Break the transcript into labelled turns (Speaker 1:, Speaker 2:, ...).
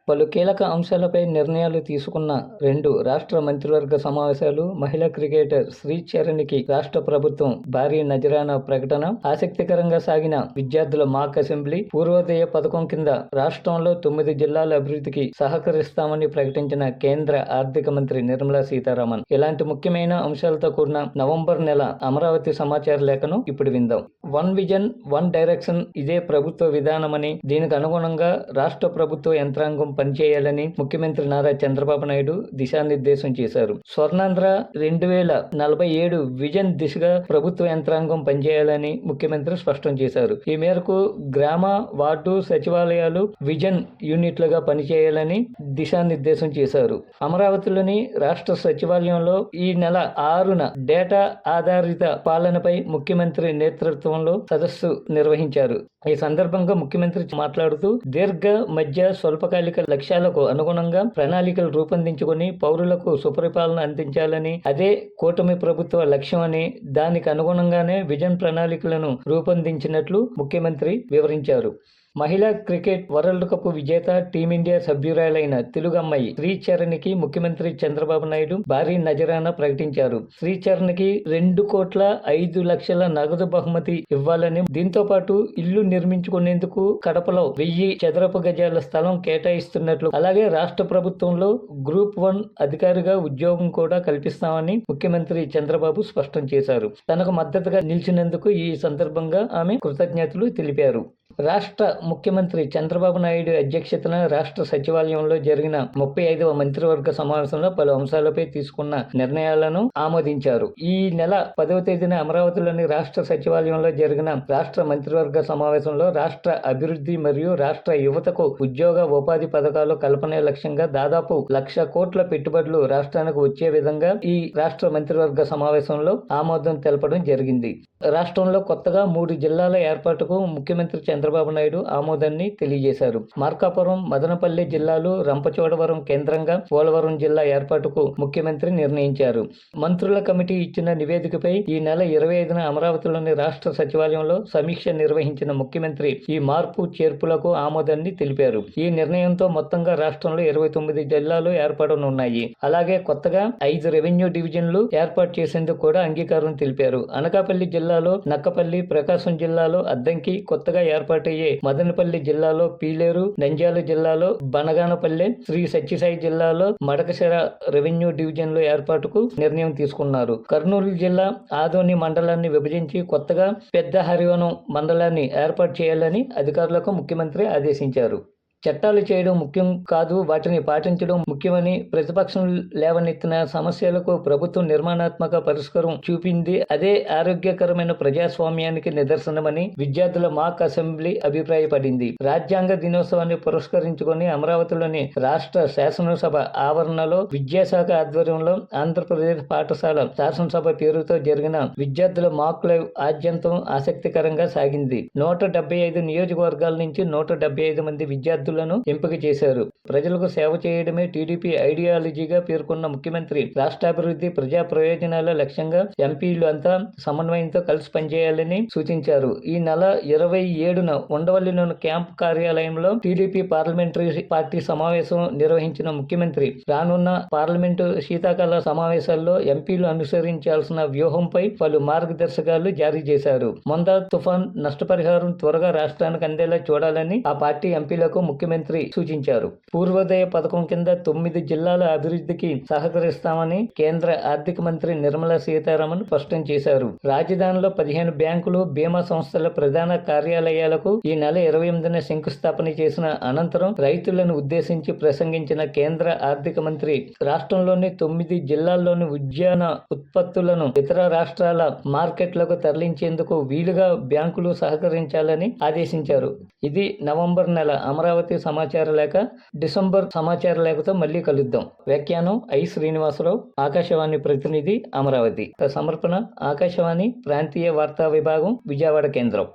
Speaker 1: పలు కీలక అంశాలపై నిర్ణయాలు తీసుకున్న 2 రాష్ట్ర మంత్రివర్గ సమావేశాలు. మహిళా క్రికెటర్ శ్రీచరణ్కి రాష్ట్ర ప్రభుత్వం భారీ నజరానా ప్రకటన. ఆసక్తికరంగా సాగిన విద్యార్థుల మాక్ అసెంబ్లీ. పూర్వోదయ పథకం కింద రాష్ట్రంలో 9 జిల్లాల అభివృద్ధికి సహకరిస్తామని ప్రకటించిన కేంద్ర ఆర్థిక మంత్రి నిర్మలా సీతారామన్. ఇలాంటి ముఖ్యమైన అంశాలతో కూడిన నవంబర్ నెల అమరావతి సమాచార లేఖను ఇప్పుడు విందాం. వన్ విజన్ వన్ డైరెక్షన్ ఇదే ప్రభుత్వ విధానమని, దీనికి అనుగుణంగా రాష్ట్ర ప్రభుత్వ యంత్రాంగం పనిచేయాలని ముఖ్యమంత్రి నారా చంద్రబాబు నాయుడు దిశానిర్దేశం చేశారు. స్వర్ణాంధ్ర 2047 విజన్ దిశగా ప్రభుత్వ యంత్రాంగం పనిచేయాలని ముఖ్యమంత్రి స్పష్టం చేశారు. ఈ మేరకు గ్రామ, వార్డు సచివాలయాలు విజన్ యూనిట్లుగా పనిచేయాలని దిశానిర్దేశం చేశారు. అమరావతిలోని రాష్ట్ర సచివాలయంలో ఈ నెల 6న డేటా ఆధారిత పాలనపై ముఖ్యమంత్రి నేతృత్వంలో సదస్సు నిర్వహించారు. ఈ సందర్భంగా ముఖ్యమంత్రి మాట్లాడుతూ దీర్ఘ, మధ్య, స్వల్పకాలిక లక్ష్యాలకు అనుగుణంగా ప్రణాళికలు రూపొందించుకొని పౌరులకు సుపరిపాలన అందించాలని, అదే కూటమి ప్రభుత్వ లక్ష్యమని, దానికి అనుగుణంగానే విజన్ ప్రణాళికలను రూపొందించినట్లు ముఖ్యమంత్రి వివరించారు. మహిళా క్రికెట్ వరల్డ్ కప్ విజేత టీమిండియా సభ్యురాలైన తెలుగు అమ్మాయి శ్రీచరణ్కి ముఖ్యమంత్రి చంద్రబాబు నాయుడు భారీ నజరానా ప్రకటించారు. శ్రీచరణ్కి 2,05,00,000 నగదు బహుమతి ఇవ్వాలని, దీంతో పాటు ఇల్లు నిర్మించుకునేందుకు కడపలో 1000 చదరపు గజాల స్థలం కేటాయిస్తున్నట్లు, అలాగే రాష్ట్ర ప్రభుత్వంలో గ్రూప్ 1 అధికారిగా ఉద్యోగం కూడా కల్పిస్తామని ముఖ్యమంత్రి చంద్రబాబు స్పష్టం చేశారు. తనకు మద్దతుగా నిలిచినందుకు ఈ సందర్భంగా ఆమె కృతజ్ఞతలు తెలిపారు. రాష్ట్ర ముఖ్యమంత్రి చంద్రబాబు నాయుడు అధ్యక్షతన రాష్ట్ర సచివాలయంలో జరిగిన 35వ మంత్రివర్గ సమావేశంలో పలు అంశాలపై తీసుకున్న నిర్ణయాలను ఆమోదించారు. ఈ నెల 10వ తేదీన అమరావతిలోని రాష్ట్ర సచివాలయంలో జరిగిన రాష్ట్ర మంత్రివర్గ సమావేశంలో రాష్ట్ర అభివృద్ధి మరియు రాష్ట్ర యువతకు ఉద్యోగ, ఉపాధి పథకాలు కల్పనే లక్ష్యంగా దాదాపు 1,00,000 కోట్ల పెట్టుబడులు రాష్ట్రానికి వచ్చే విధంగా ఈ రాష్ట్ర మంత్రివర్గ సమావేశంలో ఆమోదం తెలపడం జరిగింది. రాష్ట్రంలో కొత్తగా 3 జిల్లాల ఏర్పాటుకు ముఖ్యమంత్రి చంద్రబాబు నాయుడు ఆమోదాన్ని తెలియజేశారు. మార్కాపురం, మదనపల్లి జిల్లాలు రంపచోడవరం కేంద్రంగా పోలవరం జిల్లా ఏర్పాటుకు ముఖ్యమంత్రి నిర్ణయించారు. మంత్రుల కమిటీ ఇచ్చిన నివేదికపై ఈ నెల 25న అమరావతిలోని రాష్ట్ర సచివాలయంలో సమీక్ష నిర్వహించిన ముఖ్యమంత్రి ఈ మార్పు చేర్పులకు ఆమోదాన్ని తెలిపారు. ఈ నిర్ణయంతో మొత్తంగా రాష్ట్రంలో 29 జిల్లాలు ఏర్పడనున్నాయి. అలాగే కొత్తగా 5 రెవెన్యూ డివిజన్లు ఏర్పాటు చేసేందుకు కూడా అంగీకారం తెలిపారు. అనకాపల్లి జిల్లాలో నక్కపల్లి, ప్రకాశం జిల్లాలో అద్దంకి, కొత్తగా ఏర్పాటయ్యే మదనపల్లి జిల్లాలో పీలేరు, నంద్యాల జిల్లాలో బనగానపల్లె, శ్రీ సత్యసాయి జిల్లాలో మడకశిర రెవెన్యూ డివిజన్ల ఏర్పాటుకు నిర్ణయం తీసుకున్నారు. కర్నూలు జిల్లా ఆదోని మండలాన్ని విభజించి కొత్తగా పెద్ద హరివనం మండలాన్ని ఏర్పాటు చేయాలని అధికారులకు ముఖ్యమంత్రి ఆదేశించారు. చట్టాలు చేయడం ముఖ్యం కాదు, వాటిని పాటించడం ముఖ్యమని ప్రతిపక్షం లేవనెత్తిన సమస్యలకు ప్రభుత్వం నిర్మాణాత్మక పరిష్కారం చూపింది. అదే ఆరోగ్యకరమైన ప్రజాస్వామ్యానికి నిదర్శనమని విద్యార్థుల మాక్ అసెంబ్లీ అభిప్రాయపడింది. రాజ్యాంగ దినోత్సవాన్ని పురస్కరించుకొని అమరావతిలోని రాష్ట్ర శాసనసభ ఆవరణలో విద్యాశాఖ ఆధ్వర్యంలో ఆంధ్రప్రదేశ్ పాఠశాల శాసనసభ పేరుతో జరిగిన విద్యార్థుల మాక్ లైవ్ ఆద్యంతం ఆసక్తికరంగా సాగింది. 175 నియోజకవర్గాల నుంచి 175 మంది విద్యార్థులు ఎంపిక చేశారు. ప్రజలకు సేవ చేయడమే టీడీపీ ఐడియాలజీగా పేర్కొన్న ముఖ్యమంత్రి రాష్ట్రాభివృద్ధి, ప్రజా ప్రయోజనాల లక్ష్యంగా ఎంపీలు అంతా సమన్వయంతో కలిసి పనిచేయాలని సూచించారు. ఈ నెల 27న ఉండవల్లిలోని క్యాంప్ కార్యాలయంలో టీడీపీ పార్లమెంటరీ పార్టీ సమావేశం నిర్వహించిన ముఖ్యమంత్రి రానున్న పార్లమెంటు శీతాకాల సమావేశాల్లో ఎంపీలు అనుసరించాల్సిన వ్యూహంపై పలు మార్గదర్శకాలు జారీ చేశారు. మొందా తుఫాన్ నష్టపరిహారం త్వరగా రాష్ట్రానికి అందేలా చూడాలని ఆ పార్టీ ఎంపీలకు ముఖ్యమంత్రి సూచించారు. పూర్వోదయ పథకం కింద 9 జిల్లాల అభివృద్ధికి సహకరిస్తామని కేంద్ర ఆర్థిక మంత్రి నిర్మలా సీతారామన్ స్పష్టం చేశారు. రాజధానిలో 15 బ్యాంకులు, బీమా సంస్థల ప్రధాన కార్యాలయాలకు ఈ నెల 28న శంకుస్థాపన చేసిన అనంతరం రైతులను ఉద్దేశించి ప్రసంగించిన కేంద్ర ఆర్థిక మంత్రి రాష్ట్రంలోని 9 జిల్లాల్లోని ఉద్యాన ఉత్పత్తులను ఇతర రాష్ట్రాల మార్కెట్లకు తరలించేందుకు వీలుగా బ్యాంకులు సహకరించాలని ఆదేశించారు. ఇది నవంబర్ నెల అమరావతి సమాచార లేఖ. డిసెంబర్ సమాచార లేఖతో మళ్ళీ కలుద్దాం. వ్యాఖ్యానం ఐ. శ్రీనివాసరావు, ఆకాశవాణి ప్రతినిధి, అమరావతి. సమర్పణ ఆకాశవాణి ప్రాంతీయ వార్తా విభాగం, విజయవాడ కేంద్రం.